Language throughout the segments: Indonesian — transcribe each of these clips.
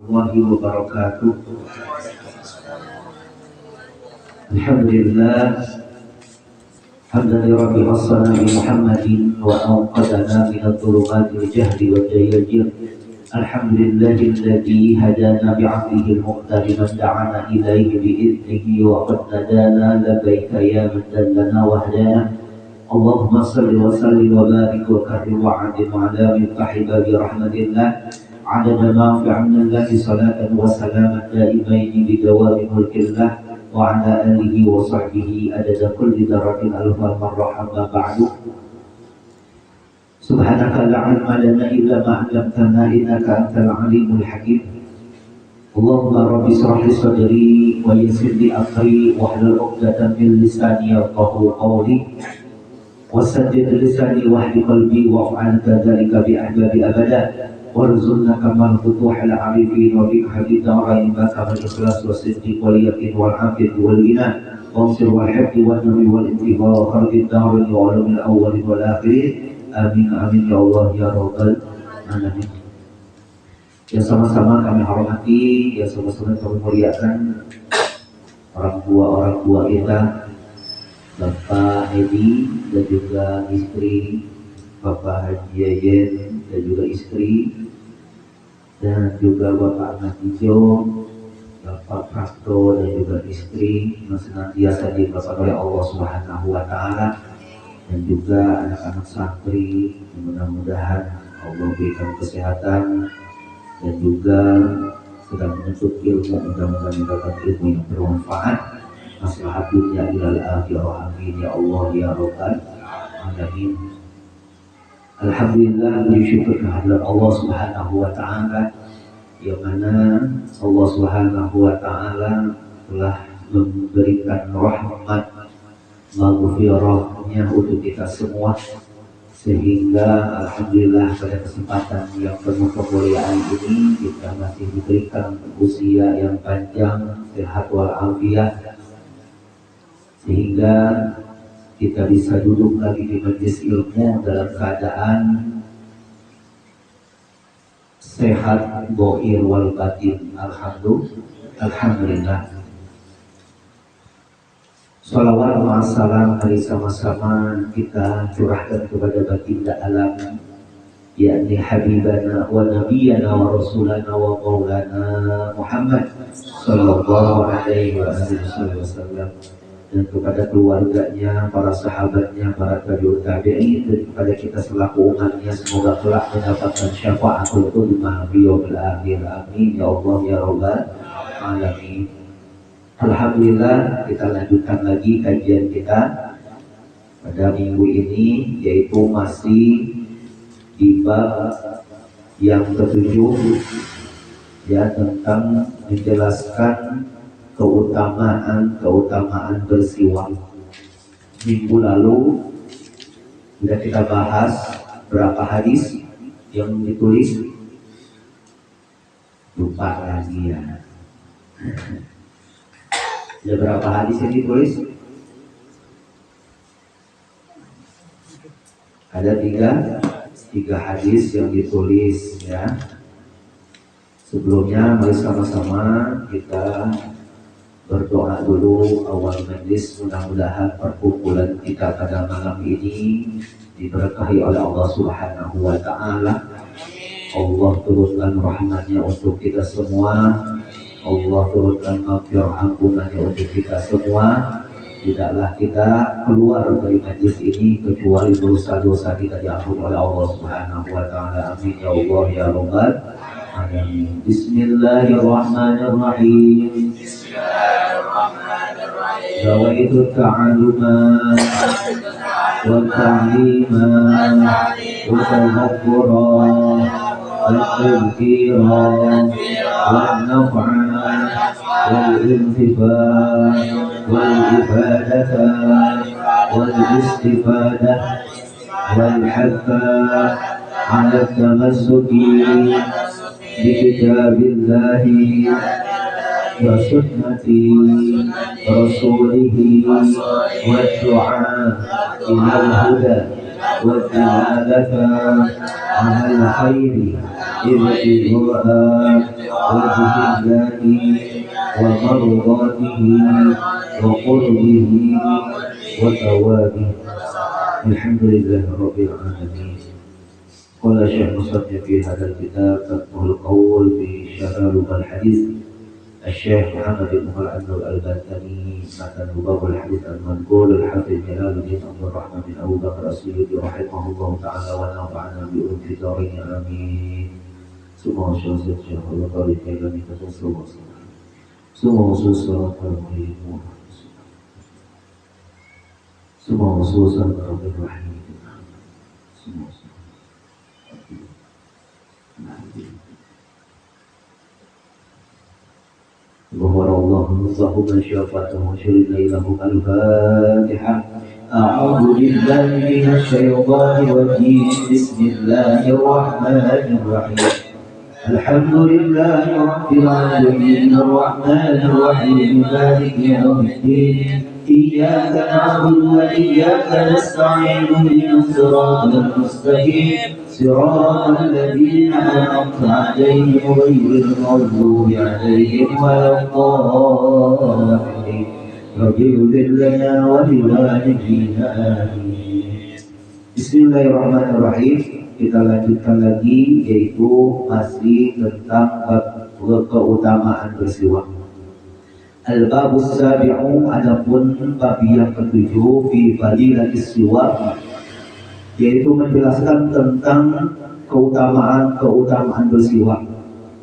Warahmatullahi wabarakatuh. Alhamdulillah hamdan li rabbil alamin Muhammadin wa anqadana min adh-dhulumati al-jahli wal jayyir. Alhamdulillahilladzi hadana bi'afwihi al-muqtar man da'ana ilayhi bi'idnihi wa qad nadana labbaika ya man dallana wa hadana. Allahumma salli wa sallim wa barik wa karrim wa 'adim 'ala miftahi babi rahmatillah. عدد ما في علم الله صلاة وسلام دائمين بدوام ملك الله وعلى آله وصحبه عدد كل ذرة ألف مرة أما بعد سبحانك لا علم لنا إلا ما علمتنا إنك أنت العليم الحكيم اللهم رب اشرح لي صدري ويسر لي أمري واحلل عقدة من لساني يفقهوا قولي وسدد لساني واهد قلبي وافعل ذلك بأحباب أبدا warzuqna kamal futuhal arifin wa bi hadid darain kamal ikhlas wa siddiq wal yaqin wal hafid wal ghina wansir wal hifd wal nabi wal intiba wa khalid darin wa ulumil awwalin wal akhirin amin amin ya Allah ya rabbal alamin. Yang sama-sama kami hormati, yang sama-sama kami muliakan orang tua kita, Bapak Edi dan juga istri Bapak Haji Yayen dan juga istri dan juga Bapak Ahmad Ijo, Bapak Prasto dan juga istri yang senantiasa diberkahi oleh Allah Subhanahu wa taala dan juga anak-anak santri yang mudah-mudahan Allah berikan kesehatan dan juga sedang menuntut ilmu, mudah-mudahan mendapatkan ilmu yang bermanfaat maslahat dunia ilal akhirah amin ya Allah ya rabbal alamin. Alhamdulillah, bersyukur kehadirat Allah Subhanahu wa taala yang mana Allah Subhanahu wa taala telah memberikan rahmat maghfirahnya untuk kita semua sehingga alhamdulillah pada kesempatan yang penuh kemuliaan ini kita masih diberikan usia yang panjang, sehat walafiat sehingga kita bisa duduk lagi di majelis ilmu dalam keadaan sehat bohir wal batin. Alhamdulillah. Salawat wa salam hari sama-sama kita curahkan kepada baginda alam yakni habibana wa nabiyana wa rasulana wa maulana Muhammad sallallahu alaihi wasallam dan kepada keluarganya, para sahabatnya, para tabi'ut tabi'in dan kepada kita selaku umatnya semoga kelak mendapatkan syafaatul uzma biyauil akhir amin ya Allah ya rabbal alamin. Alhamdulillah kita lanjutkan lagi kajian kita pada minggu ini yaitu masih di bab yang ketujuh ya tentang menjelaskan keutamaan bersiwak. Minggu lalu sudah kita bahas berapa hadis yang ditulis, lupa lagi ya. Ada berapa hadis yang ditulis? Ada tiga hadis yang ditulis ya. Sebelumnya mari sama-sama kita berdoa dulu awal majlis, mudah-mudahan perkumpulan kita pada malam ini diberkahi oleh Allah Subhanahu wa taala. Allah turunkan rahmatnya untuk kita semua. Allah turunkan maghfirah ampunannya untuk kita semua. Tidaklah kita keluar dari majlis ini kecuali dosa-dosa kita diampuni oleh Allah Subhanahu wa taala. Amin ya Allah ya rabbal alamin. Bismillahirrahmanirrahim. رويت التعلم والتعليم والتذكر والتذكير والنفع والانتفاع والإفادة والاستفادة والحث على التمسك بكتاب الله وسنة رسوله والدعاء إلى الهدى والدلالة على الخير ابتغاء وجه الله ومرضاته وقربه وثوابه. الحمد لله رب العالمين. قال الشيخ مصنف في هذا الكتاب فتح القول بشرح الحديث الشيخ محمد بن عبد البتاني متن باب الحديث المنقول الحافظ جلال الدين عبد الرحمن بن ابو بكر السيوطي رحمه الله تعالى ونفعنا بعلوم في الدارين امين. Semua syaitan Allah taala kailan kita semua. Semua susah terhadap semua susah terhadap rahim. Semua. غفر الله نصه من شافته وشرد له الفاتحة. أعوذ بالله من الشيطان الرجيم. بسم الله الرحمن الرحيم. الحمد لله رب العالمين الرحمن الرحيم مالك يوم الدين. إياك نعبد وإياك نستعين اهدنا الصراط المستقيم صراط الذين أنعمت عليهم غير المغضوب عليهم ولا الضالين. رب اغفر لنا ولوالدينا آمين. Bismillahirrahmanirrahim. Kita lanjutkan lagi, yaitu masih tentang keutamaan bersiwak. Al-babus sabi'u, adapun bab yang ketujuh, fi fadilatis siwak, yaitu menjelaskan tentang keutamaan bersiwak.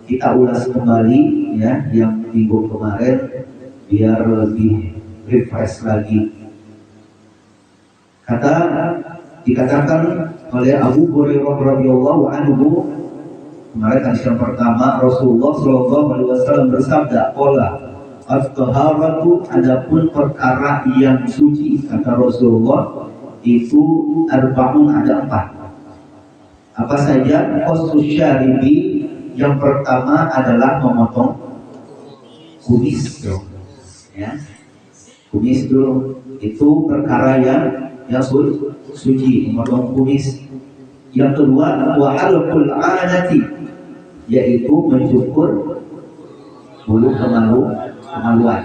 Kita ulas kembali ya yang minggu kemarin biar lebih refresh lagi. Dikatakan oleh Abu Hurairah radhiyallahu anhu, kemarin hadis yang pertama, Rasulullah sallallahu alaihi wasallam bersabda, "Qala at-taharatu, adapun perkara yang suci," kata Rasulullah, itu arba'un, ada 4. Apa saja? Qasus syaribi, yang pertama adalah memotong kumis. Ya. Kumis dulu, itu perkara yang suci, memotong kumis. Yang kedua, wa halqul anati, yaitu mencukur bulu kemaluan.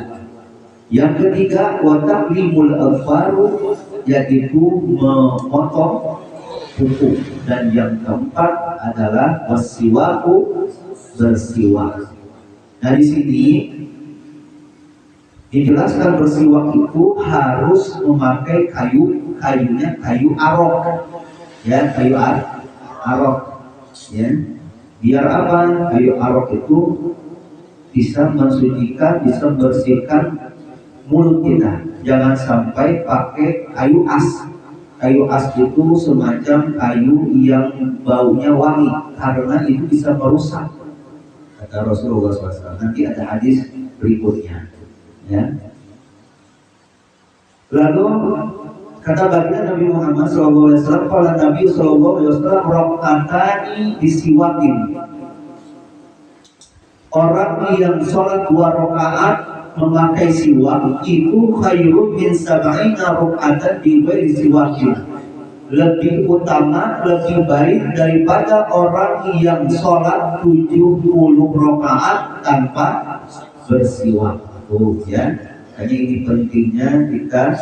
Yang ketiga, wa taqlimul adfaru, yaitu memotong kuku. Dan yang keempat adalah wasiwaku, bersiwak. Nah, di sini dijelaskan bersiwak itu harus memakai kayunya kayu arok, ya, kayu arok, ya. Biar apa? Kayu arok itu bisa mensucikan, bisa membersihkan mulut kita. Jangan sampai pakai kayu as. Kayu as itu semacam kayu yang baunya wangi, karena itu bisa merusak, kata Rasulullah SAW. Nanti ada hadis berikutnya. Ya. Lalu kata baginda Nabi Muhammad SAW, kalau Nabi SAW rokatani disiwakin, orang yang sholat 2 rakaat memakai siwak itu khairun min sab'ina rakaatan bi ghairi siwakin, lebih utama, lebih baik daripada orang yang sholat 70 rakaat tanpa bersiwak. Ya, hanya ini pentingnya kita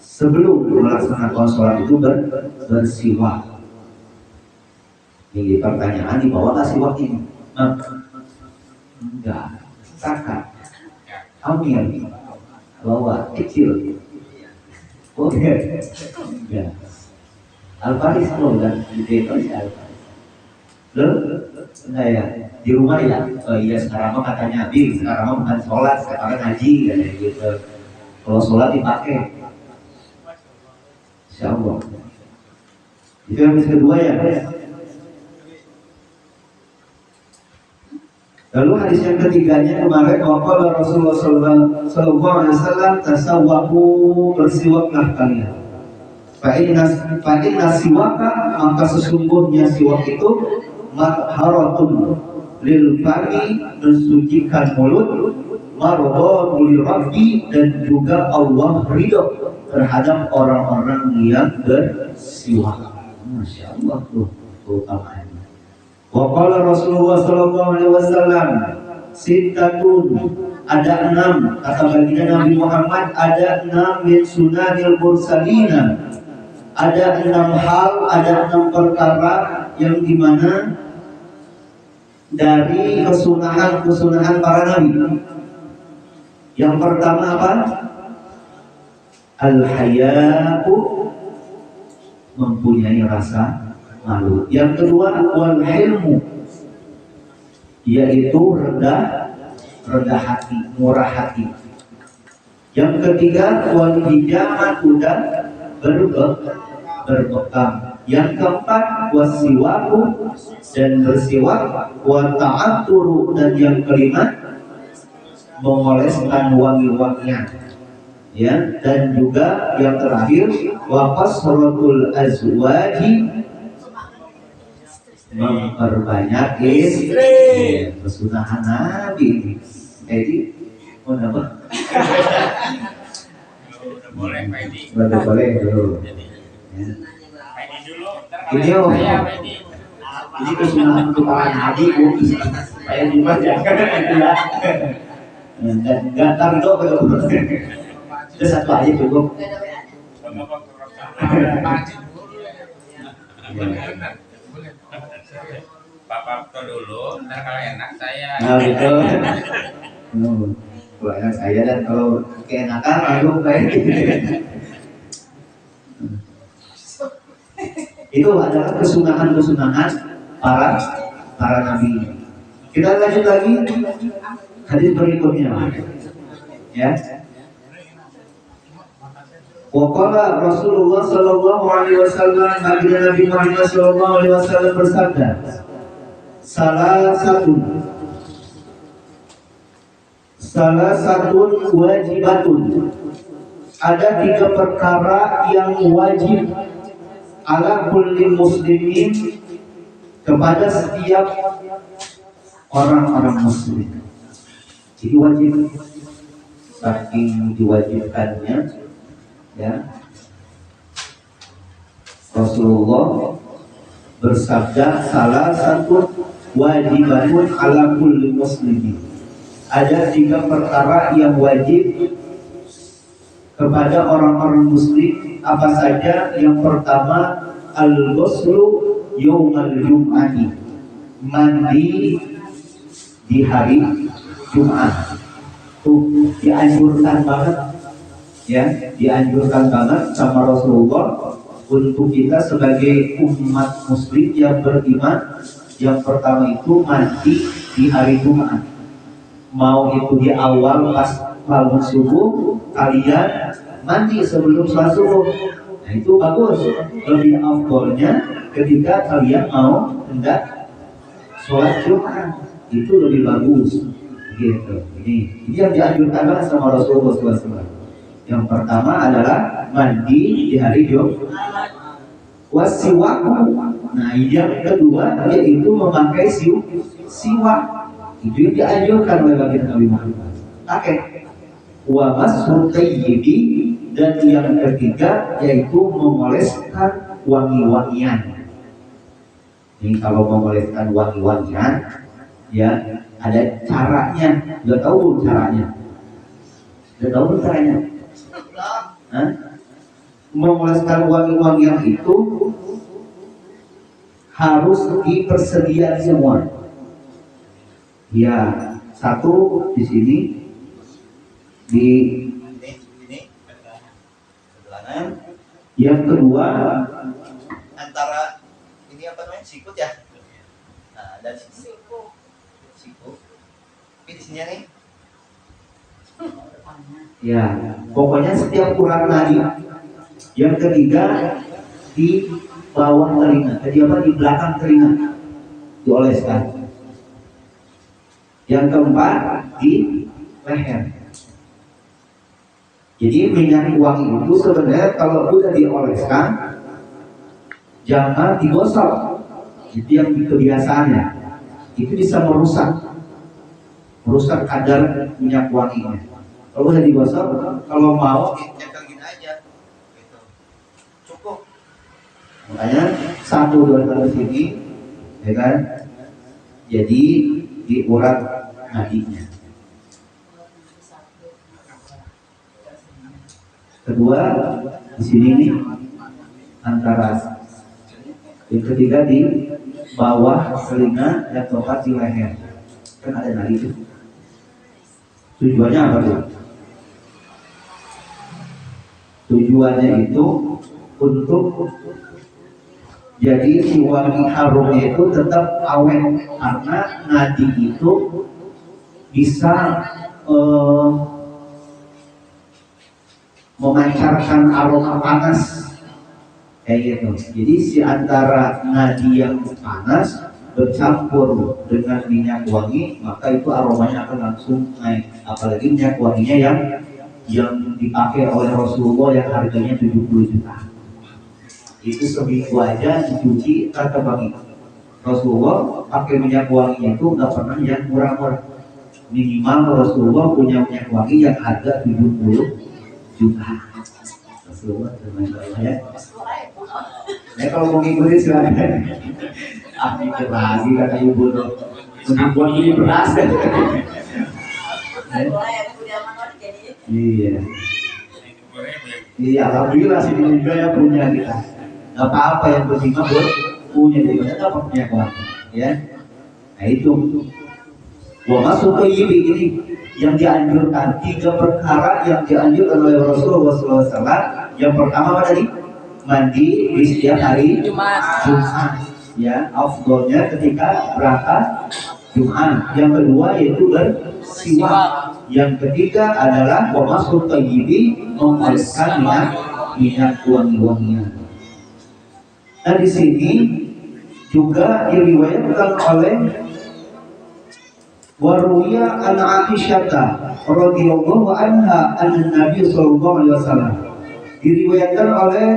sebelum melaksanakan sholat itu bersiwak. Ini pertanyaan, dibawa nggak siwak ini? Enggak, kakak, ambil, bawa kecil, oke, ya. Al-Faris tuh kan, di Depok Al-Faris. Enggak ya, di rumah ya. Oh iya, sekarang mah katanya habis, sekarang mah bukan sholat, sekarang ngaji kayak gitu. Kalau sholat dipakai, insya Allah. Itu yang kedua ya. Lalu hadis yang ketiganya kemarin, waqala Rasulullah sallallahu alaihi wasallam, tasawwaku, bersiwaklah kalian. Fa inna siwaka, maka sesungguhnya siwak itu matharatun lil fami, mensucikan mulut, mardhatun lil rabbi, dan juga Allah ridho terhadap orang-orang yang bersiwak. Masya Allah tuh keutamaannya. Wa qala Rasulullah sallallahu alaihi wasallam, sittatun, ada 6 kata baginda Nabi Muhammad, ada 6 min sunanil mursalina, ada 6 hal, ada 6 perkara yang dimana dari kesunahan para nabi. Yang pertama apa? Al-haya'u, mempunyai rasa malu. Yang kedua wal hilmu, yaitu rendah hati, murah hati. Yang ketiga wal hijamatu, dan berbekam. Yang keempat wasiwaku, dan bersiwak. Wa ta'atturu, dan yang kelima mengoleskan wangi-wangian. Ya, dan juga yang terakhir wa qasratul azwaji, memperbanyak istri. Kesunahan Nabi. Jadi mau apa? Boleh, Pak Edi. Boleh dulu. Pak Edi dulu. Ini ini kesunahan untuk para nabi, Bu. Saya juga jangan ya. Enggak tahu kalau itu satu aja cukup. Bapak tuh dulu, ntar kalau enak saya. Nah betul. Kalau enak saya, dan kalau keenakan lalu kayak itu adalah kesunahan para nabi. Kita lanjut lagi hadis berikutnya, ya. Waqala Rasulullah sallallahu alaihi wasallam, Nabi Muhammad sallallahu alaihi wasallam bersabda, salah satu wajibatun, ada 3 perkara yang wajib ala kulli muslimin, kepada setiap orang-orang muslim. Jadi wajib, saking diwajibkannya, ya, Rasulullah bersabda salah satu wajibatun ala kulli muslimin, ada 3 perkara yang wajib kepada orang-orang muslim. Apa saja? Yang pertama al-ghuslu yaumal jum'ati, mandi di hari Jumat. Tuh dianjurkan banget, ya, dianjurkan banget sama Rasulullah untuk kita sebagai umat muslim yang beriman. Yang pertama itu mandi di hari Jumat. Mau itu di awal pas bangun subuh, kalian mandi sebelum sholat subuh. Nah itu bagus. Lebih afdolnya ketika kalian mau hendak sholat Jumat, itu lebih bagus. Gitu. Ini yang dianjurkan banget sama Rasulullah SAW. Yang pertama adalah mandi di hari Jumat. Wasiwaku. Nah yang kedua yaitu memakai siwak. Itu yang dianjurkan oleh baginda Nabi Muhammad. Pakai. Wa mashu tayyibi, dan yang ketiga yaitu mengoleskan wangi-wangian. Ini kalau mengoleskan wangi-wangian, ya ada caranya. Udah tahu belum caranya? Udah tahu belum caranya? Hah? Mengoleskan wangi-wangian itu harus dipersedia semua. Ya, satu di sini, di sebelahan. Yang kedua antara ini apa namanya, sikut ya. Nah, dan sikut. Tapi di sini nih. Ya, pokoknya setiap urat nadi. Yang ketiga di bawah telinga, di belakang telinga dioleskan. Yang keempat di leher. Jadi minyak wangi itu sebenarnya kalau sudah dioleskan jangan digosok. Itu yang kebiasaannya. Itu bisa merusak kadar minyak wanginya. Kalau udah digosok, kalau mau ditempel gini aja, gitu. Cukup. Makanya 1-2 kali sini, ya kan? jadi diurat nadinya. Kedua di sini nih antara yang ketiga di bawah telinga yang tepat di leher, kan ada nadi itu. Tujuannya apa tuh? Tujuannya itu untuk jadi si wangi harumnya itu tetap awet, karena nadi itu bisa memancarkan aroma panas kayak gitu. Jadi si antara nadi yang panas bercampur dengan minyak wangi, maka itu aromanya akan langsung naik. Apalagi minyak wanginya yang dipakai oleh Rasulullah yang harganya 70 juta. Itu seminggu aja dicuci kata wangi. Rasulullah pakai minyak wanginya itu nggak pernah yang murah-murah. Minimal Rasulullah punya minyak wangi yang harga 70 juta. Rasulullah ya. Ya kalau mau ngikutin silakan. Mikir lagi kata ibu tuh. Untuk buat ini beras. Iya. Iya, alhamdulillah sih juga ya punya kita. Gak apa-apa yang penting mah punya, daripada nggak punya kawan, ya. Nah itu. Wa masuk ke ini yang dianjurkan, 3 perkara yang dianjurkan oleh Rasulullah SAW. Yang pertama apa tadi? Mandi di setiap hari Jumat. Ya, afdolnya ketika berangkat Jumat. Yang kedua yaitu bersiwak. Yang ketiga adalah masuk thayyibi, mengoleskan minyak wangi-wangian. Nah di sini juga diriwayatkan oleh Waruya an Aisyah radhiyallahu anha anna Nabi sallallahu alaihi wasallam. Diriwayatkan oleh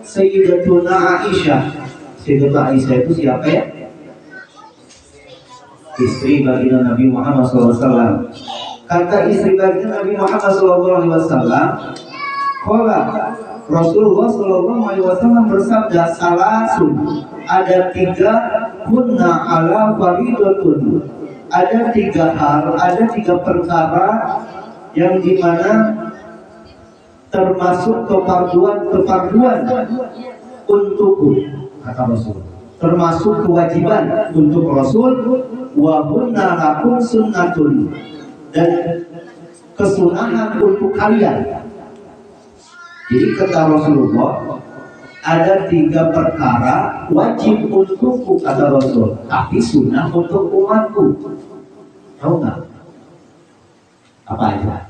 Sayyidatuna Aisyah. Sayyidatuna Aisyah itu siapa ya? Istri baginda Nabi Muhammad SAW. Kata istri baginda Nabi Muhammad SAW, qala Rasulullah SAW bersabda, salasun, ada 3 kunna ala faridatun. Ada 3 hal, ada 3 perkara yang dimana termasuk kefarduan untukku, kata Rasul. Termasuk kewajiban untuk Rasul, wa kunna lakum sunnatun, dan kesunahan untuk kalian. Jadi kata Rasulullah, ada 3 perkara wajib untukku kata Rasul, tapi sunnah untuk umatku. Tahu nggak? Apa aja?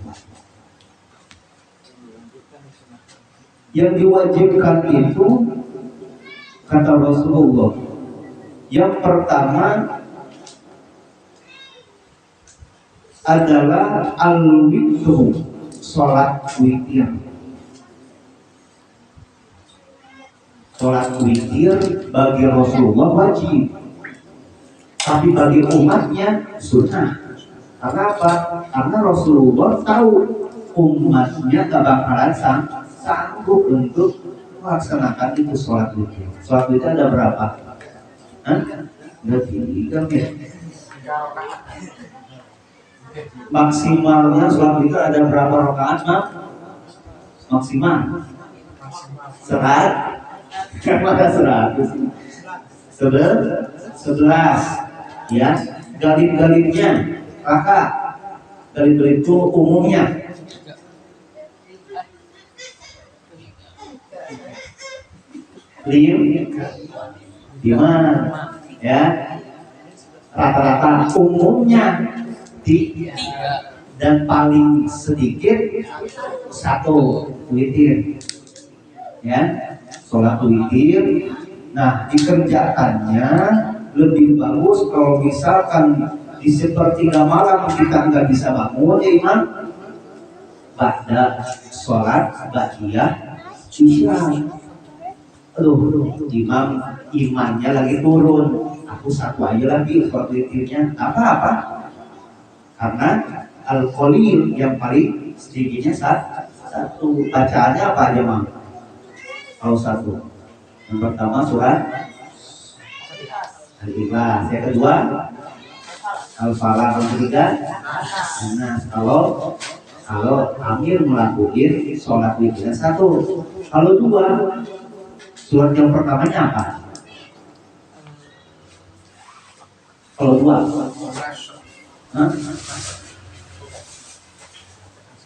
Yang diwajibkan itu kata Rasulullah, yang pertama adalah al-witru, sholat witir. Sholat witir bagi Rasulullah wajib, tapi bagi umatnya sunnah. Karena apa? Karena Rasulullah tahu umatnya gak bakalan sanggup untuk melaksanakan itu sholat witir. Sholat witir ada berapa? Ada 3 ya. Maksimalnya sholat witir ada berapa rakaat? Maksimal 100. Maka 11 ya. Galib-galibnya rakaat. Galib-galib itu umumnya 5 ya. Rata-rata umumnya dan paling sedikit 1 witir ya, sholat witir. Nah dikerjakannya lebih bagus kalau misalkan di sepertiga malam kita nggak bisa bangun ya imam, pada sholat ba'diyah isya. Aduh, imannya lagi turun, aku 1 aja lagi sholat witirnya, apa-apa, karena al-qalil yang paling sedikitnya 1. Bacaannya apa aja mang? Kalau 1, yang pertama surat Al-Ikhlas, yang kedua Al-Falaq yang ketiga. Nah, kalau Amir melakukan sholat witirnya satu. Kalau dua, surat yang pertamanya apa? Kalau dua, hah?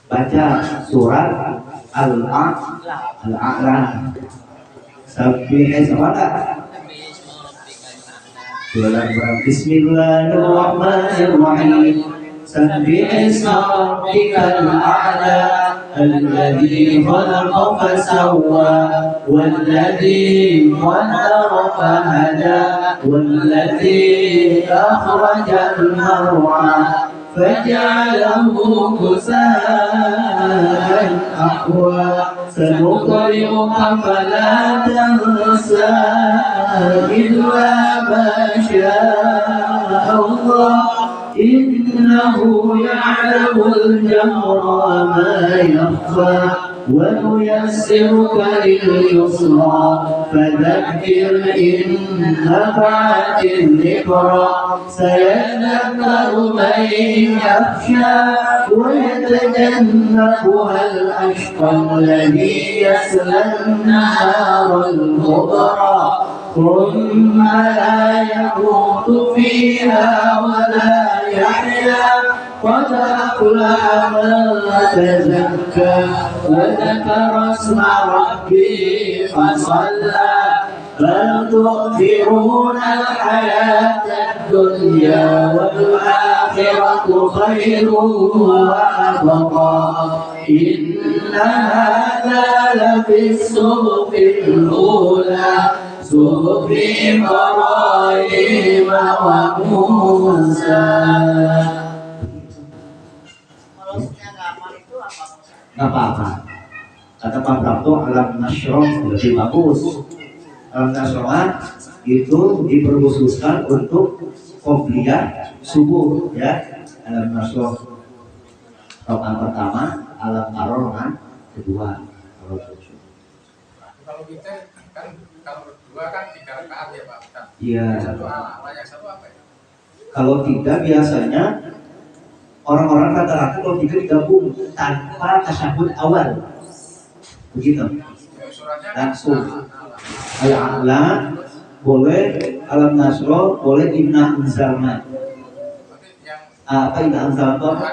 Baca surat Al-A'la. Sabbih ismaka. Bismillahirrahmanirrahim. Sabbih isma rabbikal a'la alladzi khalaqa fasawwa walladzi qaddara fahada walladzi akhrajal mar'a faj'alahu ghusaa'an ahwa sanuqri'uka fala tansa illa ma syaa Allah innahu ya'lamul jahra wa ma yakhfa وَنُيَسِّرُكَ لِلْيُسْرَى فَذَكِّرْ إِن نَّفَعَتِ الذِّكْرَى سَيَذَّكَّرُ مَن يَخْشَىٰ وَيَتَجَنَّبُهَا الْأَشْقَى الَّذِي يَصْلَى النَّارَ الْكُبْرَى ثُمَّ لَا يَمُوتُ فِيهَا وَلَا يَحْيَىٰ قد أفلح من تزكى وذكر اسم ربه فصلى بل تؤثرون الحياة الدنيا والآخرة خير وأبقى إن هذا لفي الصحف الأولى صحف إبراهيم وموسى. Nggak apa-apa. Kata Pak Prapto, alam nasyroh lebih bagus. Alam nasyroh itu diperkhususkan untuk qobliyah subuh, ya. Alam nasyroh rokaat pertama, alam nasyroh kedua. Kalau kita kan kalau berdua kan 3 rakaat ya Pak. Iya. Satu alam, yang satu apa ya? Kalau tidak biasanya orang-orang rata-rata kalau tiga digabung tanpa tasyahud awal, begitu. Langsung al-a'la boleh, alam nasro boleh, inna anzalna. Apa inna anzalna?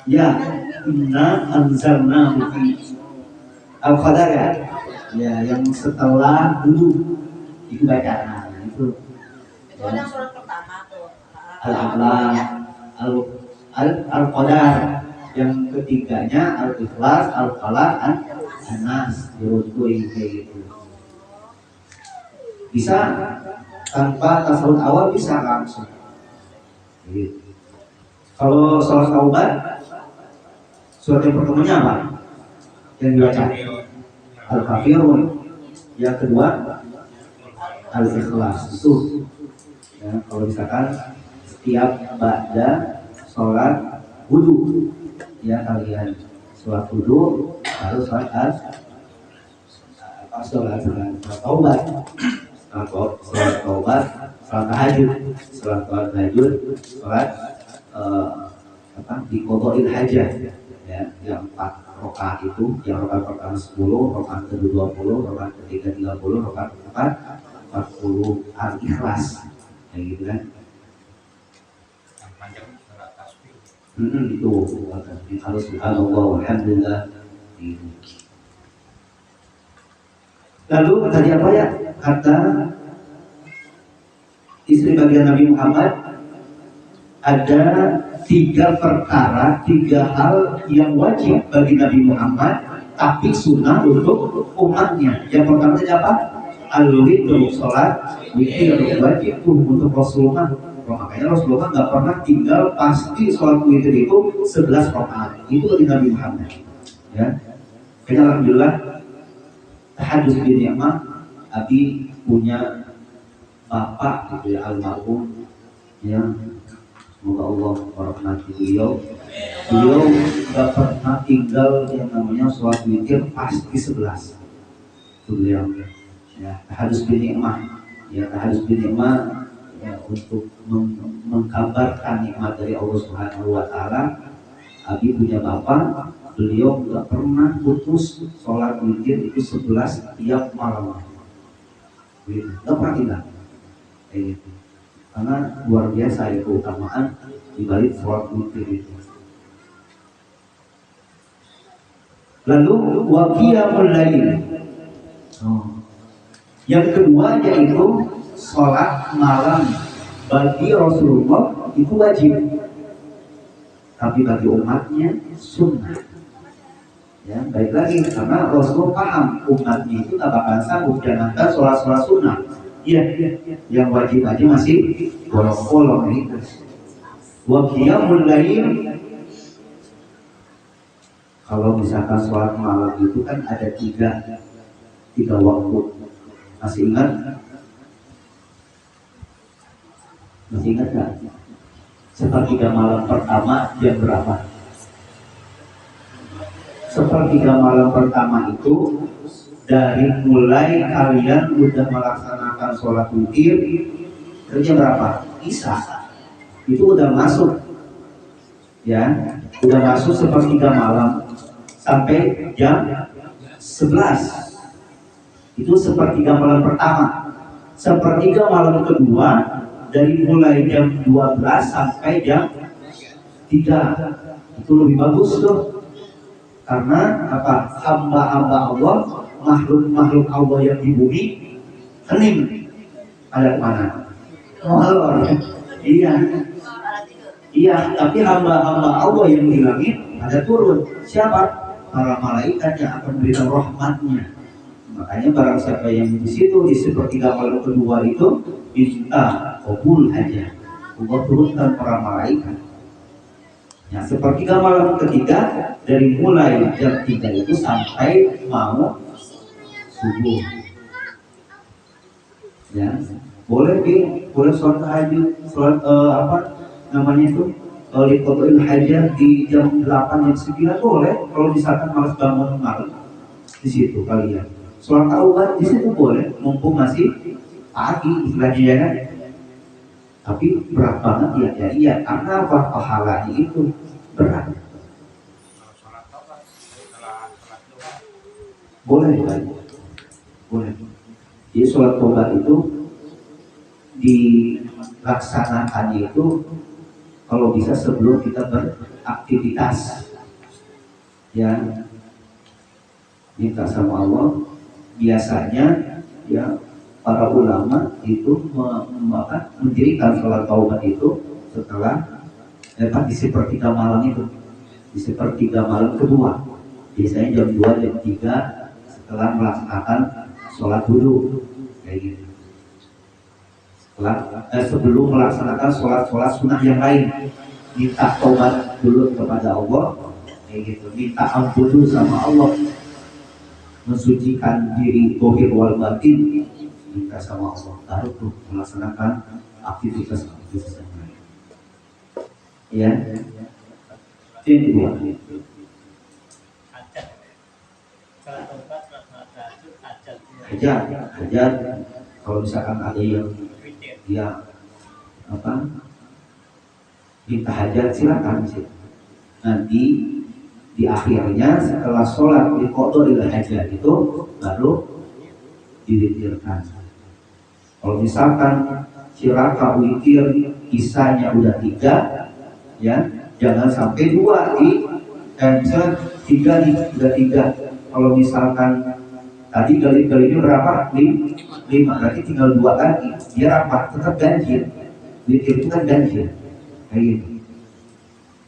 Ya, inna anzalna fi al-qadar ya. Ya, yang setelah dulu itu bacaan itu. Itu yang surat pertama tuh. Al-a'la. Al-Qadar, yang ketiganya Al-Ikhlas, Al-Falaq, An-Nas, dirukui kayak gitu. Bisa tanpa tasawuf awal, bisa langsung. Gitu. Kalau sholat taubat, surat yang pertamanya apa? Yang dibaca Al-Kafirun, yang kedua Al-Ikhlas. Itu ya, kalau misalkan setiap ba'da sholat wudu, ya kalian sholat wudu harus sholat taubat, sholat taubat, sholat tahajud, sholat diqodhoil hajat, ya, yang 4 rakaat itu, yang rakaat pertama 10, rakaat kedua 20, rakaat ketiga 30, rakaat keempat 40 al-ikhlas, kayak gitu kan. Itu harus subhanallah walhamdulillah. Lalu tadi apa ya? Kata istri bagian Nabi Muhammad, ada 3 perkara, 3 hal yang wajib bagi Nabi Muhammad tapi sunnah untuk umatnya. Yang pertama apa? Al-witr, sholat witir wajib untuk Rasulullah. Makanya Rasulullah nggak pernah tinggal, pasti sholat witir itu 11 rakaat. Itu bagi Nabi Muhammad. Ya, karena alhamdulillah tahadus bin ni'mah, Abi punya bapak gitu ya, almarhum, ya, semoga Allah merahmati beliau. Beliau nggak pernah tinggal yang namanya sholat witir pasti 11. Itu beliau. Ya, tahadus bin ni'mah. Ya, tahadus bin ni'mah ya, untuk mengkabarkan nikmat dari Allah Subhanahu wa taala. Abi punya bapak, beliau nggak pernah putus sholat witir itu 11 tiap malam. Gitu. Nggak pernah tinggal. Kayak gitu. Karena luar biasa ya keutamaan dibalik sholat witir itu. Lalu waqiyamul lail. Yang kedua yaitu sholat malam bagi Rasulullah itu wajib, tapi bagi umatnya sunnah. Ya, baik lagi karena Rasulullah paham umatnya itu tak bakal sanggup jangankan sholat sunnah. Iya, yang wajib aja masih bolong-bolong itu. Wa qiyamul lail, kalau misalkan sholat malam itu kan ada tiga waktu. Masih ingat? Masih ingat nggak? Sepertiga malam pertama jam berapa? Sepertiga malam pertama itu dari mulai kalian udah melaksanakan sholat witir ke jam berapa? Isya. Itu udah masuk, ya, udah masuk sepertiga malam sampai jam 11. Itu sepertiga malam pertama. Sepertiga malam kedua dari mulai jam 12 sampai jam 3. Itu lebih bagus tuh. Karena apa? Hamba-hamba Allah, makhluk-makhluk Allah yang di bumi hening. Ada kemana? Molor. Iya. Iya, tapi hamba-hamba Allah yang di langit ada turun. Siapa? Para malaikat yang akan memberikan rahmatnya. Makanya barang siapa yang di situ di sepertiga malam kedua itu diminta kabul aja. Allah turunkan para malaikat. Ya, sepertiga malam ketiga dari mulai jam 3 itu sampai mau subuh. Ya, boleh sholat tahajud, sholat apa namanya itu? Qada'il hajat di jam 8 jam 9 boleh. Kalau misalkan malas bangun malam di situ kalian. Sholat taubat di situ boleh, mumpung masih pagi istilahnya ya kan. Tapi berat banget ya, iya. Karena apa? Pahalanya itu berat. Boleh kan? Boleh. Jadi sholat taubat itu dilaksanakannya itu kalau bisa sebelum kita beraktivitas, ya, minta sama Allah. Biasanya ya para ulama itu mendirikan sholat taubat itu setelah di sepertiga malam itu, di sepertiga malam kedua, biasanya jam 2 jam 3 setelah melaksanakan sholat wudu kayak gitu. Sebelum melaksanakan sholat sunnah yang lain, minta taubat dulu kepada Allah kayak gitu, minta ampun dulu sama Allah, mensucikan diri zahir wal batin, minta sama Allah, baru tuh melaksanakan aktivitas yang lain. Ya, yang kedua. Hajat. Kalau misalkan ada yang dia apa minta hajat, silakan sih. Nanti di akhirnya setelah sholat di qada'il hajat itu baru diwitirkan. Kalau misalkan rakaat witir kisahnya udah 3, ya jangan sampai 2 misalnya 3 udah 3. Kalau misalkan tadi kali-kalinya berapa? 5, berarti tinggal 2 lagi. Biar apa? Tetap ganjil. Witir itu kan ganjil kayak gitu.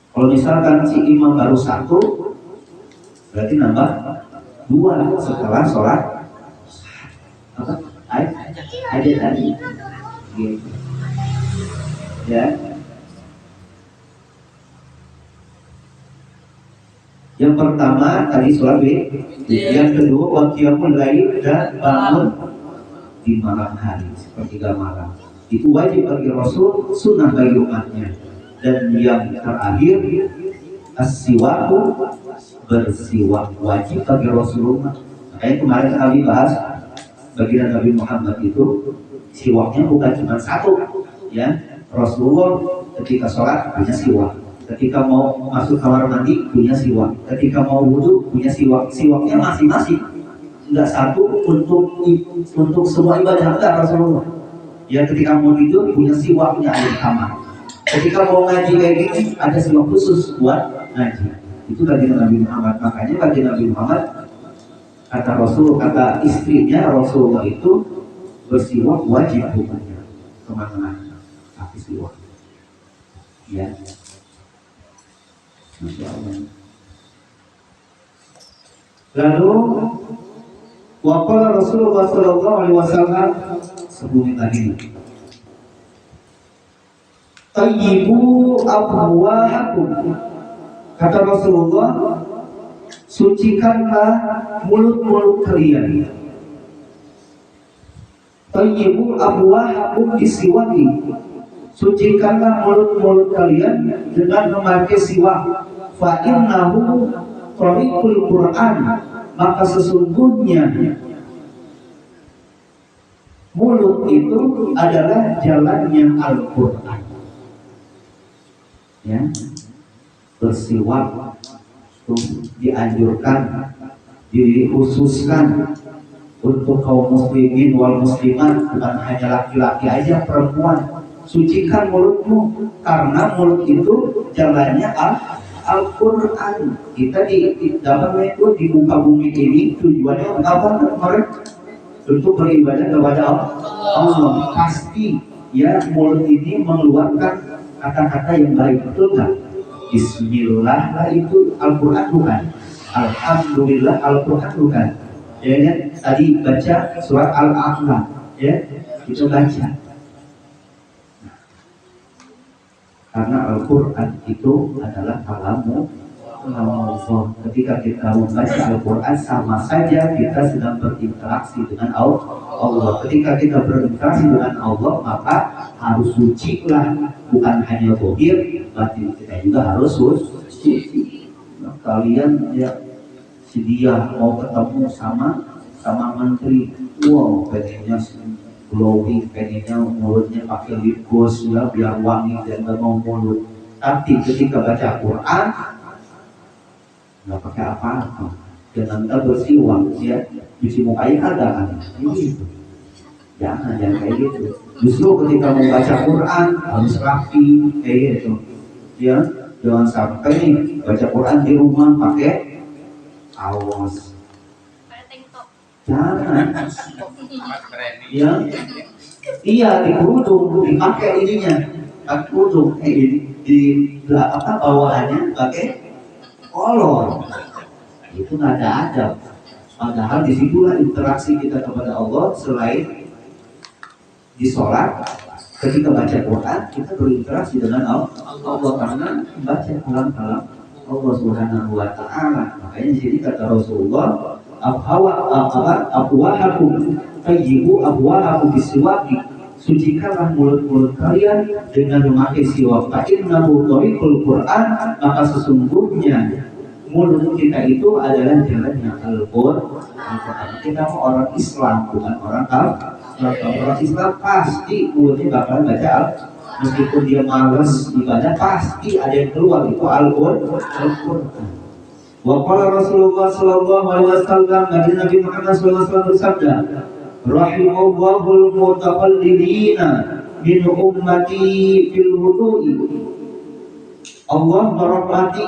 Kalau misalkan si imam baru 1, berarti nambah 2 setelah sholat apa? Ada tadi, gitu. Ya. Yang pertama tadi sholat yang kedua waqiyamul lail, dan bangun di malam hari sepertiga malam. Itu wajib bagi Rasul, sunnah bagi umatnya. Dan yang terakhir as-siwaku, bersiwak wajib bagi Rasulullah. Makanya kemarin kami bahas baginda Nabi Muhammad itu siwaknya bukan cuma 1, ya Rasulullah ketika sholat punya siwak, ketika mau masuk kamar mandi punya siwak, ketika mau wudhu punya siwak. Siwaknya masing-masing, enggak satu untuk semua ibadah, enggak Rasulullah. Ya ketika mau tidur punya siwaknya ada di kamar. Ketika mau ngaji kayak gini ada siwak khusus buat ngaji. Itu bagi Nabi Muhammad. Makanya bagi Nabi Muhammad kata Rasul, kata istrinya Rasulullah itu bersiwak wajib hukumnya kemana-mana pakai siwak. Ya, Masya Allah. Lalu waqala Rasulullah sallallahu alaihi wasallam, sebelum tadi tayyibu abwahakum, kata Rasulullah, sucikanlah mulut-mulut kalian. Tayyibu abwahakum bisiwaki, sucikanlah mulut-mulut kalian dengan memakai siwak. Fa innahu tariqul Qur'an, maka sesungguhnya mulut itu adalah jalannya Al-Qur'an. Ya, bersiwak itu dianjurkan, dikhususkan untuk kaum muslimin wal muslimat, bukan hanya laki-laki aja, perempuan. Sucikan mulutmu, karena mulut itu jalannya Al-Quran. Kita di dalam itu di muka bumi ini tujuannya apa kemarin? Untuk beribadah kepada Allah. Pasti ya mulut ini mengeluarkan kata-kata yang baik, betul kan? Bismillah lah itu Al-Quran bukan? Alhamdulillah Al-Quran bukan? Ya kan? Tadi baca surat Al-A'la, ya kita baca. Karena Al-Quran itu adalah kalamu Allah. Ketika kita membaca Al-Quran, sama saja kita sedang berinteraksi dengan Allah. Ketika kita berinteraksi dengan Allah, maka harus suci lah, bukan hanya zahir, batin kita juga harus suci. Nah, kalian ya si dia mau ketemu sama menteri, wow pengennya glowing, pengennya mulutnya pakai lip gloss ya biar wangi dan gak mau mulut. Tapi ketika baca Quran nggak pakai apa-apa, jangan kita bersiwak ya, cuci mukanya ada kan, gitu. Jangan kayak gitu. Justru ketika membaca Quran harus rapi kayak gitu ya. Jangan sampai nih baca Quran di rumah pakai kaos, jangan ya. Iya, di kerudung dipakai ininya, kerudung di apa bawahannya pakai kolor, itu nggak ada adab. Padahal disitulah interaksi kita kepada Allah. Selain di sholat, ketika baca Quran kita berinteraksi dengan Allah karena membaca kalam-kalam Allah Subhanahu wa Ta'ala. Makanya di sini kata Rasulullah, afwahakum tayyibu afwahakum bisiwaki, sucikanlah mulut-mulut kalian dengan memakai siwak. Fa innahu tariqul Qur'an, maka sesungguhnya mulut kita itu adalah jalannya Al-Qur'an. Kita orang Islam, bukan orang kafir. Orang Islam pasti mulutnya bakal baca meskipun dia malas ibadah, pasti ada yang keluar, itu Al-Qur'an. Wa qala Rasulullah sallallahu alaihi wasallam, Nabi Muhammad sallallahu alaihi wasallam bersabda, rahimahallahul mutaqallidina min ummati fil wudu'i. Allah merahmati,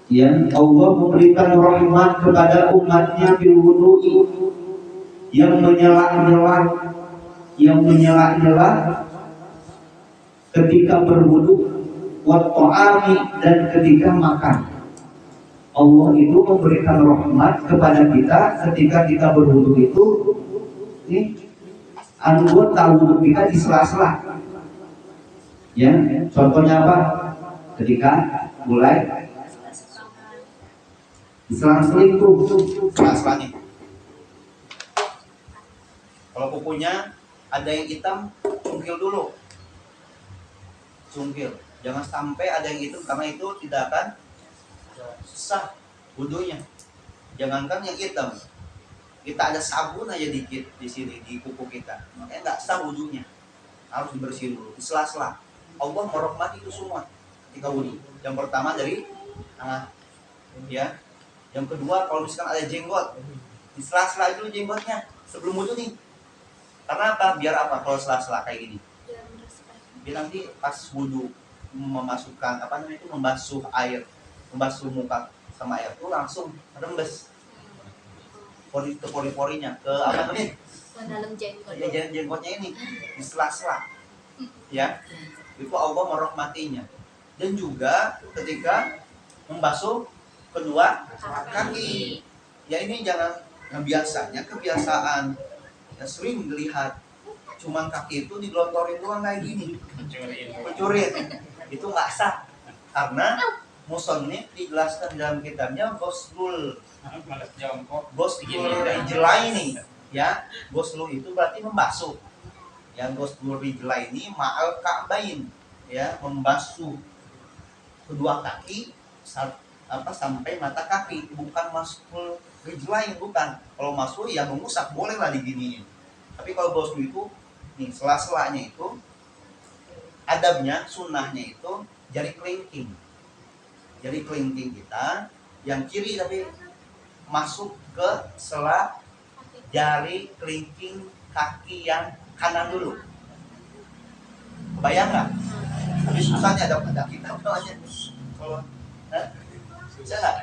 yang Allah memberikan rahmat kepada umatnya fil wudu'i, yang menyela-nyela ketika berwudu, wa ta'ami, dan ketika makan. Allah itu memberikan rahmat kepada kita ketika kita berwudu itu, ini anggota wudu kita di sela-sela. Ya, contohnya apa? Ketika mulai diselang-seling tuh, sela-selanya. Kalau kukunya ada yang hitam, cungkil dulu. Cungkil. Jangan sampai ada yang hitam, karena itu tidak akan sah wudunya. Jangankan yang hitam, kita ada sabun aja dikit di sini di kuku kita, makanya nggak sah wudunya. harus dibersihin dulu di sela-sela. Allah merahmati itu semua ketika wudhu. Yang pertama dari tangan, ya. Yang kedua kalau misalkan ada jenggot, di sela-sela dulu jenggotnya sebelum wudhu nih. Karena apa? Biar apa? Kalau sela-sela kayak gini, biar nanti pas wudhu memasukkan apa namanya itu, membasuh air, membasuh muka sama air itu langsung rembes ke pori-porinya, ke apa namanya? Ke dalam jenggot. Ya, jenggotnya ini di sela-sela. Ya. Itu Allah merahmatinya. Dan juga ketika membasuh kedua kaki. Ya ini jangan, yang biasanya kebiasaan ya sering dilihat cuman kaki itu digelontorin doang kayak gini, pencurin. Itu nggak sah, karena musannif dijelaskan dalam kitabnya Ghuslul Rijlaini, ya. Ghuslu itu berarti membasuh. Yang Ghuslul Rijlaini ma'al ka'bain, ya, membasuh kedua kaki sampai mata kaki, bukan masuk rijlain, bukan. Kalau masuk ya mengusap boleh lah diginiin. Tapi kalau ghuslu itu nih sela-selanya itu adabnya, sunnahnya itu jari kelingking. Jari kelingking kita yang kiri tapi masuk ke sela jari kelingking kaki yang kanan dulu. Bayang nggak? Tapi susahnya ada kitab namanya. Kalau bisa nggak?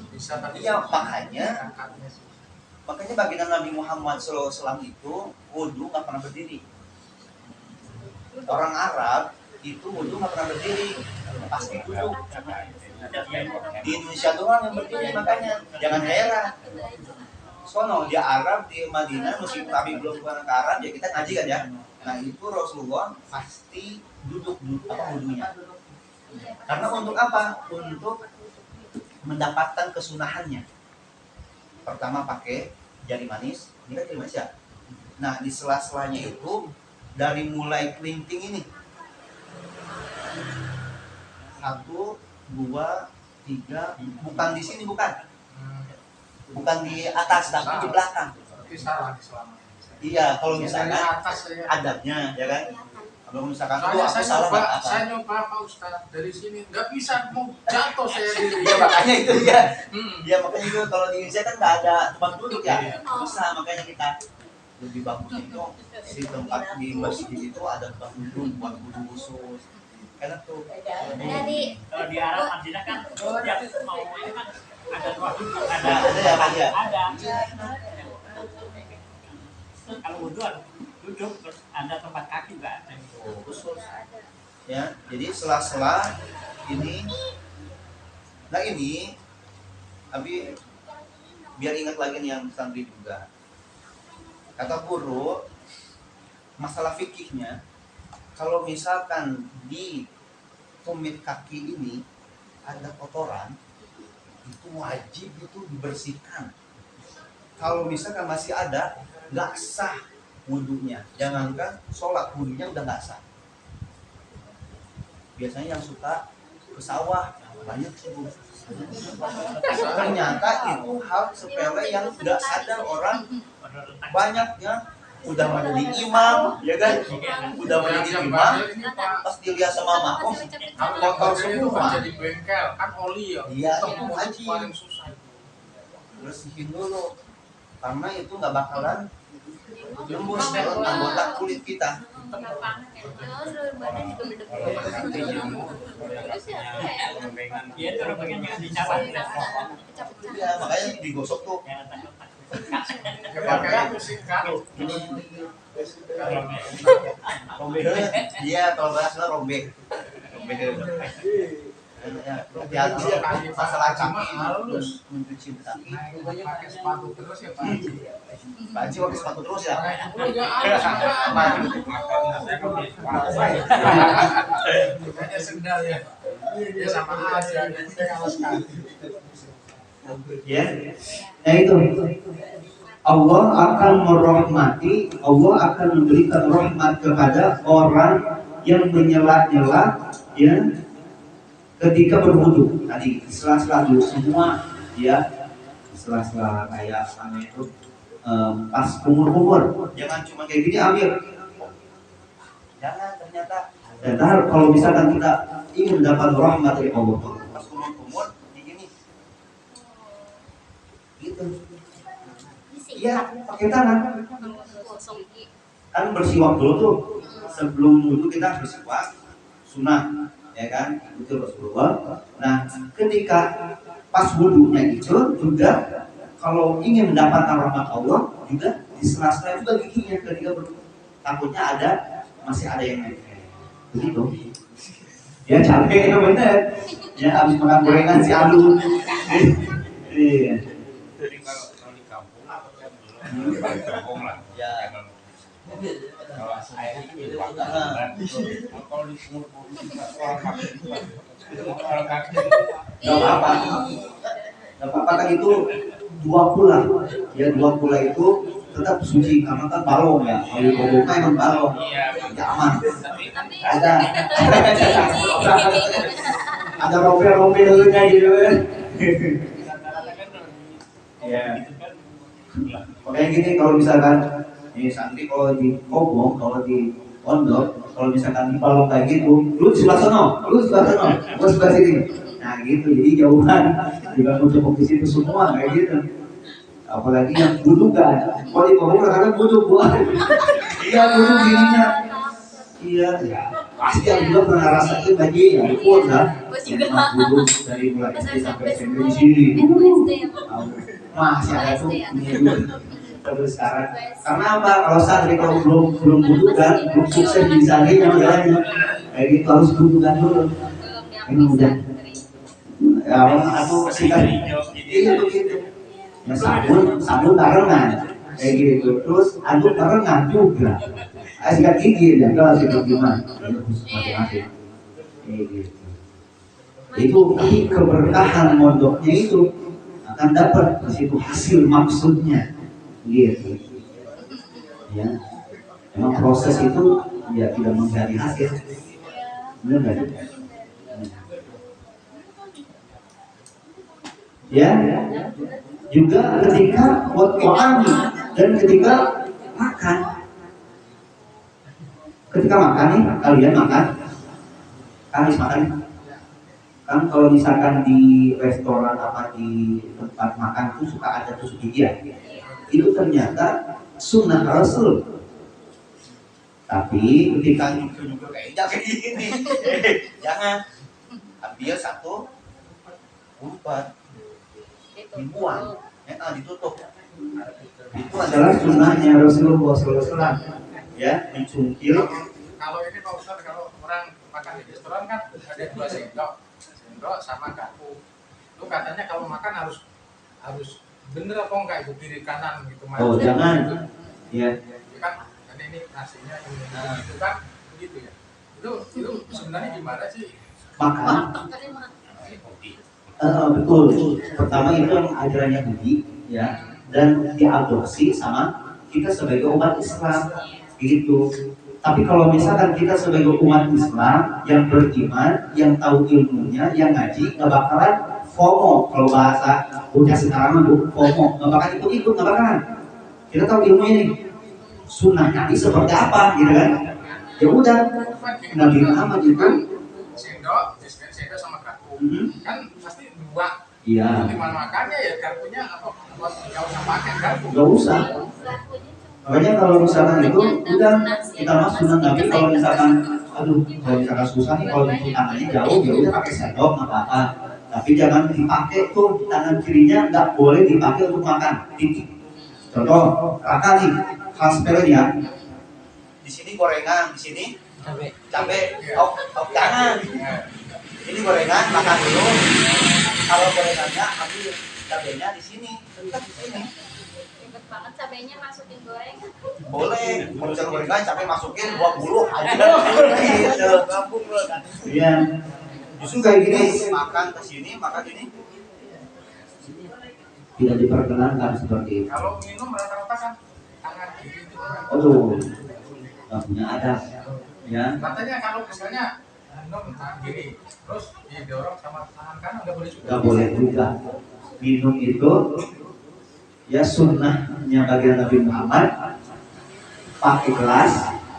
Bisa, tapi Iya, makanya baginda Nabi Muhammad SAW itu wudhu nggak pernah berdiri. Orang Arab itu wudhu nggak pernah berdiri, pasti duduk. Di Indonesia doang yang berdiri, makanya jangan heran. Sono di Arab, di Madinah, meskipun kami belum pernah ke Arab, ya kita ngaji kan ya. Nah itu Rasulullah pasti duduk wudhunya. Karena untuk apa? Untuk mendapatkan kesunahannya. Pertama pakai jari manis, ini kan jari manis ya. Nah di sela-selanya itu dari mulai kelingking ini 1, 2, 3, bukan di sini, bukan di atas tapi di belakang. Tapi salah selama. Iya, kalau misalkan atas adabnya, ya kan. Kalau misalkan saya salah nyoba, apa? saya nyoba Pak Ustadz dari sini nggak bisa, mau jatuh saya diri. Iya makanya itu ya. Iya makanya itu kalau di Indonesia kan nggak ada tempat duduk ya. Susah, makanya kita lebih bagus itu si tempat di masjid itu ada tempat duduk buat wudhu khusus. Enak tuh. Jadi Kalau di Arab Madinah kan yang mau ini kan ada tempat duduk, Ada ya kan ya. ada. Kalau wudhu duduk terus ada tempat kaki juga ada. Khusus. Ya, jadi sela-sela ini. Nah ini, tapi biar ingat lagi nih yang santri juga. Kata guru, masalah fikihnya, kalau misalkan di tumit kaki ini ada kotoran, itu wajib itu dibersihkan. Kalau misalkan masih ada, nggak sah wudhunya. Jangankan sholat, wudhunya udah nggak sah. Biasanya yang suka ke sawah banyak sih Bu. Ternyata itu hal sepele yang nggak sadar orang banyak ya. Udah menjadi imam, ya kan? Udah menjadi imam, pas dilihat sama makmum, kotor itu semua. jadi bengkel kan oli ya. Iya, Itu itu wajib. paling susah. Bersihin dulu, karena itu nggak bakalan nembus ke anggota kulit kita. Iya itu bagian yang dicabat. Iya, makanya digosok tuh. Pakai itu sih kalau Robek. Iya, kalau bahasa robek. Robek. Hati-hati masalah kaki harus mencuci kaki. pakai sepatu terus ya Pak. Pak Haji pakai sepatu terus ya. Hanya sendal ya. Ya sama aja, kita alas kaki. Ya. Nah itu Allah akan merahmati, Allah akan memberikan rahmat kepada orang yang menyela-nyela ya ketika berwudu. Tadi sela-sela dulu semua ya, sela-sela kayak apa itu pas kumur-kumur. Jangan cuma kayak gini ambil. Jangan ternyata. Dan kalau misalkan kita ingin mendapat rahmat dari Allah, Pas kumur-kumur begini. Gitu. Iya, pakai tangan. Kosong iki. Kan bersiwak dulu tuh. Sebelum wudhu kita bersiwak sunnah, ya kan? Itu Rasulullah. Nah, ketika pas wudhunya itu juga kalau ingin mendapatkan rahmat Allah juga di sela-sela juga giginya ketika berwudhu. Takutnya masih ada yang naik. Begitu. Ya capek itu bener. Ya habis makan gorengan si Alu. Iya. Jadi kalau di kampung kampung lah. Ya. Kalau air itu kalau di sumur orang kaki. Gak apa-apa. Gak apa-apa kan itu dua pula. Ya dua pula itu tetap suci karena kan balong ya. Kalau di Boboka emang balong. Iya. Ya aman. Tapi Ada rompel-rompelnya gitu kan. Rata-rata kan Iya. gitu kan. Makanya gini kalau misalkan ini santri kalau di kobong, kalau di pondok, kalau misalkan di balong kayak gitu, lu di sebelah sana, lu di sebelah sana, gua sebelah sini. Nah gitu, jadi jauhan. Juga untuk di situ semua kayak gitu. Apalagi yang budukan, kalau di kobong kadang buduk gua. Iya buduk gininya. Iya, ya. Pasti yang juga pernah rasain lagi ya, pun lah. Emang buduk dari mulai SD sampai SMP di sini. SD ya. Masih ada tuh terus sekarang. Karena apa? Kalau santri kalau belum butuhkan, belum sukses di santri yang jalannya kayak gitu harus butuhkan dulu. Ini udah. Ya, aku sikat. Iya begitu. Ya sabun barengan kayak gitu. Terus aduk barengan juga. Sikat gigi ya, kalau sikat gimana? Masing-masing. Kayak gitu. Itu keberkahan mondoknya itu akan dapat di situ hasil maksudnya. Gitu. Ya. Memang proses itu ya tidak mencari hasil. Benar nggak? Ya. Juga ketika waktu'ani dan ketika makan. Ketika makan nih, kalian makan. Habis makan. Kan kalau misalkan di restoran apa di tempat makan tuh suka ada tusuk gigi ya. Itu ternyata sunnah Rasul. Tapi ketika Itu juga kayak gini. Jangan. Ambil satu, umpat, dibuang, ditutup. itu adalah sunnahnya Rasulullah SAW. Ya, dicungkil. Kalau ini Pak Ustaz, kalau orang makan di restoran kan ada 2 sendok sama garpu. Lu katanya kalau makan harus bener apa enggak itu kiri kanan gitu Oh jangan. Ya. Itu kan ini nasinya ini itu kan begitu ya. Itu sebenarnya gimana sih? Makan. Betul. Pertama itu yang ajarannya Budi, ya, dan diadopsi sama kita sebagai umat Islam, gitu. Tapi kalau misalkan kita sebagai umat Islam yang beriman, yang tahu ilmunya, yang ngaji, nggak bakalan FOMO. Kalau bahasa udah sekarang itu FOMO, nggak bakalan ikut-ikut, nggak bakalan. Kita tahu ilmu ini, sunnah Nabi seperti apa, gitu kan? Ya udah, Nabi Muhammad itu sendok sama garpu. Kan pasti 2. iya. Di mana makannya ya garpunya apa buat enggak usah pakai garpu. Nggak usah. Makanya kalau misalkan itu udah kita mah sunnah Nabi kalau misalkan kalau misalkan susah nih kalau di tangannya jauh ya udah pakai sendok nggak apa-apa. Tapi jangan dipakai tuh tangan kirinya nggak boleh dipakai untuk makan. Titik. Contoh, kakak nih hal sepele ya. Di sini gorengan, di sini cabai. Oh, jangan. Ini gorengan makan dulu. Kalau gorengannya ambil cabainya di sini, tetap di sini. Ribet banget cabenya masukin gorengan. Boleh, kalau misalnya gorengan cabai masukin 20 aja. Gitu. Kampung loh kan. Iya. Justru kayak gini Makan ke sini, makan ini. tidak diperkenankan seperti itu. Kalau minum rata-rata kan tangan kiri itu kan. Aduh, nggak punya adab. Ya. Katanya kalau misalnya minum tangan kiri, terus didorong sama tangan kanan nggak boleh juga. Nggak boleh juga. Minum itu ya sunnahnya bagian Nabi Muhammad pakai gelas,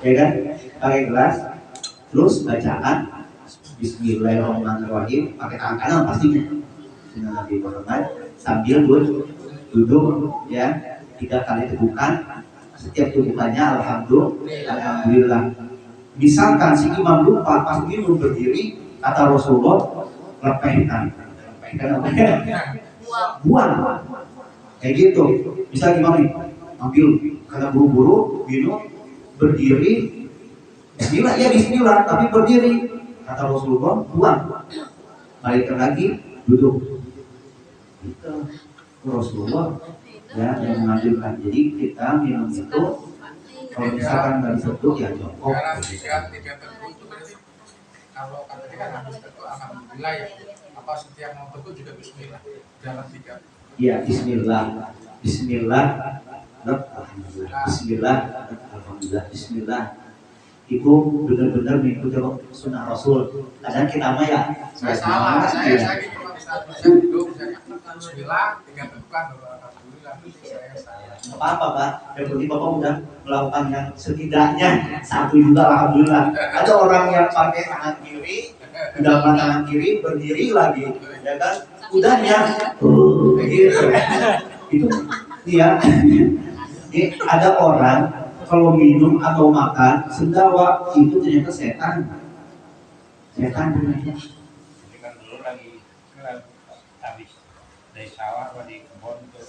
ya kan? pakai gelas, terus bacaan Bismillahirrahmanirrahim pakai tangan kanan pastinya dengan Nabi Muhammad sambil duduk ya 3 kali tegukan, setiap tegukannya alhamdulillah. Misalkan si imam lupa pas minum berdiri, kata Rasulullah lepehkan apa ya? Buang kayak gitu. Misal imam nih ambil karena buru-buru minum berdiri Bismillah, ya Bismillah, tapi berdiri. Kata Rasulullah, buang. Balik lagi, duduk. Itu Rasulullah ya yang menganjurkan. Jadi kita minum itu kalau misalkan nggak diseduh ya jongkok. Sekarang tiga teguh itu berarti kalau tadi kan habis teguh alhamdulillah ya. Apa setiap mau teguh juga Bismillah. Jalan 3. Iya Bismillah, Bismillah, alhamdulillah, Bismillah, alhamdulillah, Bismillah. Itu benar-benar mengikuti sunnah Rasul. Kadang kita mah ya Saya salah, saya gini Pak Ustaz, saya duduk, saya Bismillah, 3 tegukan, alhamdulillah, saya salah. apa-apa Pak, yang penting Bapak udah melakukan yang setidaknya 1 juga alhamdulillah. Ada orang yang pakai tangan kiri, udah tangan kiri berdiri lagi, ya kan? Udahnya, kayak gitu. Itu ya. Ini ada orang kalau minum atau makan sendawa itu ternyata setan. Setan ternyata. Jadi kan dulu lagi habis dari sawah atau di kebun ke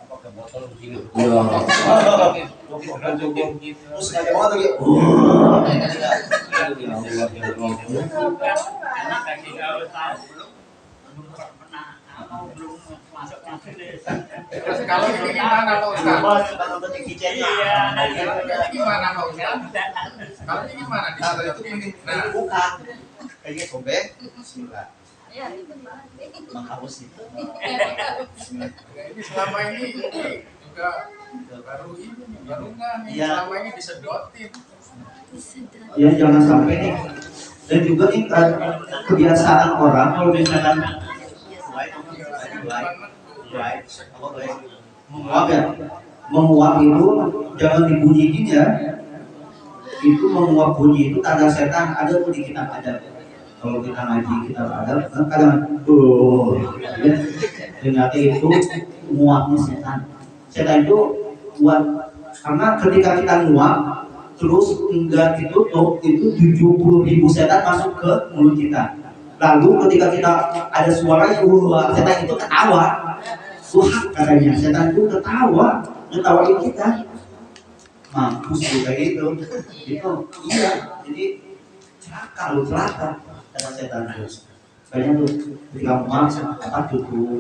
apa ke botol begini. Iya. Terus nggak mau lagi. Karena kaki kalau tahu belum pernah belum masuk deh. Terus kalau ini gimana Pak Ustaz? Kalau penting kitchennya. Ini gimana Pak Ustaz? Kalau ini gimana? Nah, itu ini buka. Kayaknya sobek. Bismillah. Ya, itu banget. Menghapus itu. Bismillah. Ini selama ini juga baru nggak nih, Iya. selama ini disedotin. Ya jangan sampai nih. Dan juga nih kebiasaan orang kalau misalkan menguap ya, menguap itu jangan dibunyiin ya. Itu menguap bunyi itu tanda setan ada tuh di kitab adab. Kalau kita ngaji kitab adab, kadang ya, ternyata itu menguapnya setan. Setan itu buat karena ketika kita nguap terus enggak ditutup itu 70.000 setan masuk ke mulut kita. Lalu ketika kita ada suara setan itu ketawa. Wah katanya setan itu ketawa, ngetawain kita. Mampus juga itu. Itu iya. Jadi celaka kata setan itu. Kayaknya tuh ketika muak apa tutup.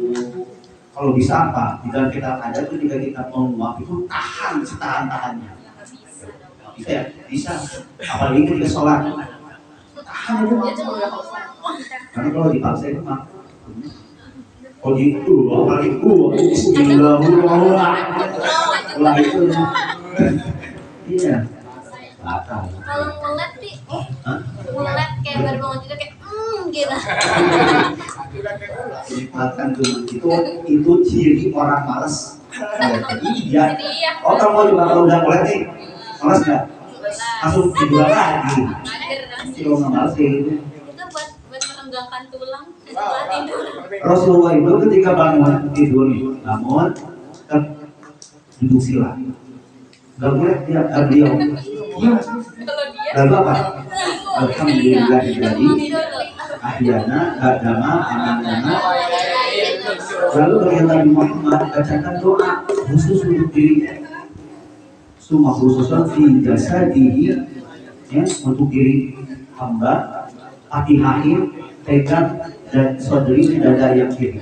Kalau bisa apa? Jika kita ada tuh ketika kita mau muak itu tahan-tahannya. Bisa ya? Bisa. Apalagi ketika sholat. Tahan itu. Karena kalau dipaksa itu mah. Kalau gitu, apalagi Bismillahirrahmanirrahim. Itu. Iya. Batal. Kalau ngulet nih, ngulet kayak baru bangun juga kayak gitu. Makan tuh itu ciri orang malas. Iya. Oh kamu mau juga kalau udah mulai nih, malas nggak? Langsung tidur lagi. Kalau nggak malas kayak gitu. Itu buat merenggangkan tulang setelah tidur. Rasulullah itu ketika bangun tidur nih, bangun duduk sila. Gak boleh dia beliau. Iya. Kalau dia Lalu apa? Alhamdulillah jadi ahyana agama amanana. Lalu bagi Nabi Muhammad bacakan doa khusus untuk diri. Semua khususnya di jasa diri ya, untuk diri hamba, hati-hati, tegang dan saudari dada yang kiri.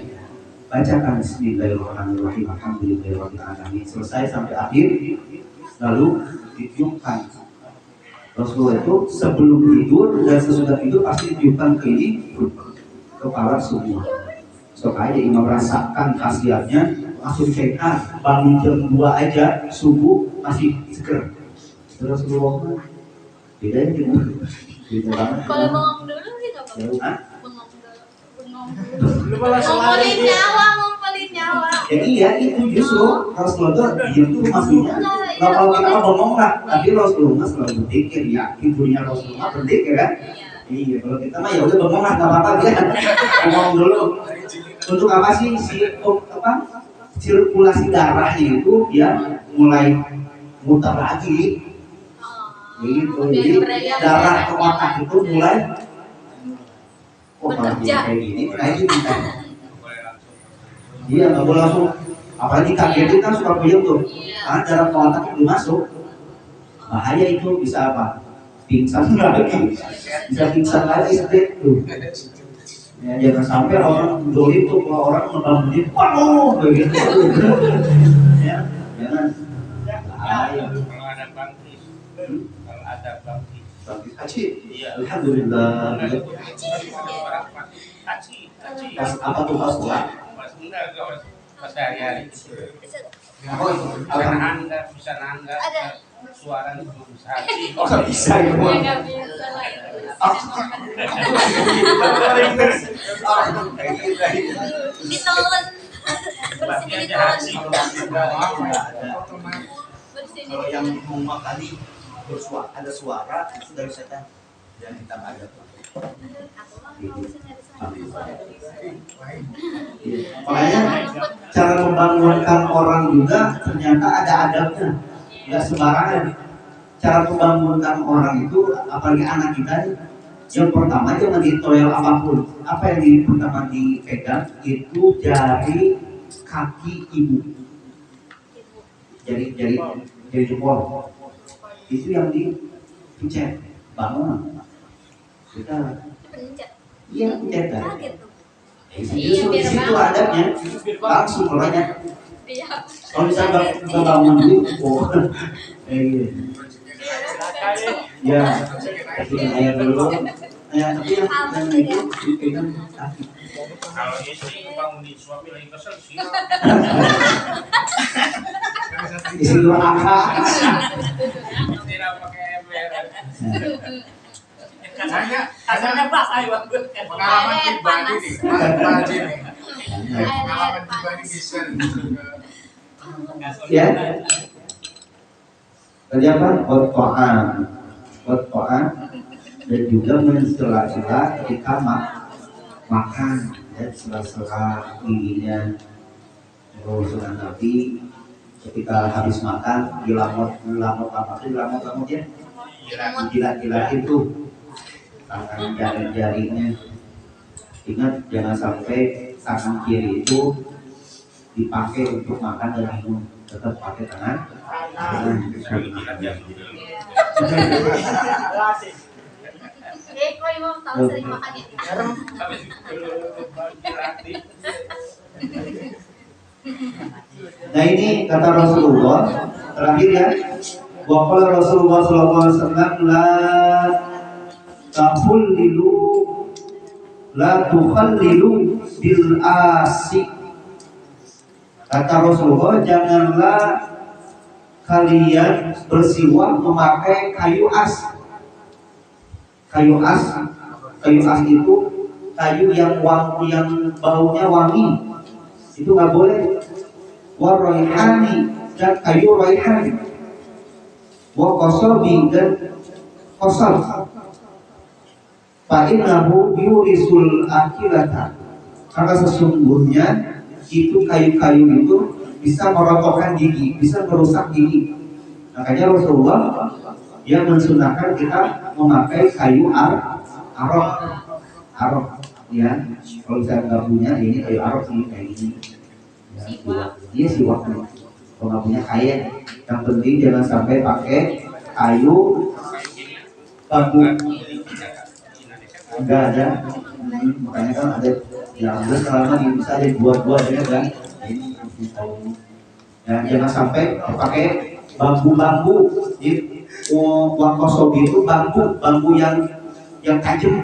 Bacakan Bismillahirrahmanirrahim. Alhamdulillahirrahmanirrahim. Selesai sampai akhir. Lalu ditiupkan. Rasulullah itu sebelum tidur dan sesudah tidur pasti ditiupkan ke ini kepala semua. Supaya imam rasakan khasiatnya langsung sehat. Bangun jam 2 aja subuh masih seger. Terus Rasulullah bedanya gitu. Beda banget. kalau bengong dulu sih nggak Ya, apa-apa. ah? Bengong dulu. Lu malah Ngumpulin nyawa. Ya iya itu justru Rasulullah itu maksudnya. Nah, kalau kita ngomong lah, tapi Rasulullah selalu berpikir ya, tidurnya Rasulullah berpikir kan? Iya, kalau kita mah ya udah bengong lah, nggak apa-apa dia ngomong dulu. Untuk apa sih sirkulasi darahnya itu ya mulai muter lagi. Gitu, jadi darah ke otak itu mulai kalau kayak gini, kayak gini kan? Iya, nggak boleh langsung. Apalagi kaget kan suka puyeng tuh, karena darah ke otak itu masuk, bahaya itu bisa apa? Pingsan lagi, bisa pingsan lagi stres tuh. Ya, jangan sampai orang dolim tuh kalau orang membangun waduh begitu. Ya, jangan. Bahaya. Kalau ada bangkis, kalau ada bangkis. Bangkis haji. Iya. Alhamdulillah. Haji. Pas apa tuh pas pulang? Pas hari-hari. Oh, Bisa nahan nggak suara itu bisa haji. oh nggak bisa ya Ya bu. nggak bisa lah itu. Ditelan. Bersih ditelan. Bersih Kalau yang ditelan. ngomong tadi ada suara itu dari setan yang kita ada. Makanya cara membangunkan orang juga ternyata ada adabnya, nggak sembarangan. Cara membangunkan orang itu, apalagi anak kita, yang pertama jangan ditoel apapun. Apa yang pertama dipegang itu jari kaki ibu, jari jempol. Itu yang dipencet, bangun. Kita Pencet. iya pencet kan. Kaget tuh. Justru di situ adabnya langsung orangnya. Iya. Kalau misalnya nggak bangun dulu, oh, ya, kasih air dulu. Ya, tapi yang itu dipegang kaki. Kalau istri bangunin suami lagi kesel sih. Isi dua angka. Tidak pakai ember. Kasarnya pengalaman pribadi nih, pengalaman pribadi nih. Pengalaman pribadi bisa. Ya. Tadi apa? Qot'an dan juga mensela-sela ketika makan ya, sela-sela giginya. Terus nanti ketika habis makan dilamot ya. Jilat itu tangan jari-jarinya. Ingat jangan sampai tangan kiri itu dipakai untuk makan dan minum, tetap pakai tangan. Kok Imam tahu sering makan ya? Nah ini kata Rasulullah terakhir ya. Waqala Rasulullah sallallahu alaihi wasallam la tukhallilu bil asi. Kata Rasulullah, janganlah kalian bersiwak memakai kayu as. Kayu as itu kayu yang baunya wangi. Itu nggak boleh. Waroihani dan kayu roihani. Wakosobi dan kosal. Fa'innahu yurisul akilata. Karena sesungguhnya itu kayu-kayu itu bisa merontokkan gigi, bisa merusak gigi. Makanya Rasulullah yang mensunahkan kita memakai kayu arok, ya. Kalau saya nggak punya ini kayu arok ini kayak gini. Iya siwak. Kalau nggak punya kain, yang penting jangan sampai pakai kayu bambu. Enggak ada. Makanya kan ada yang selama ini bisa ada buat ya kan. Ya, jangan sampai pakai bambu-bambu. Wakosobi itu bambu yang tajam.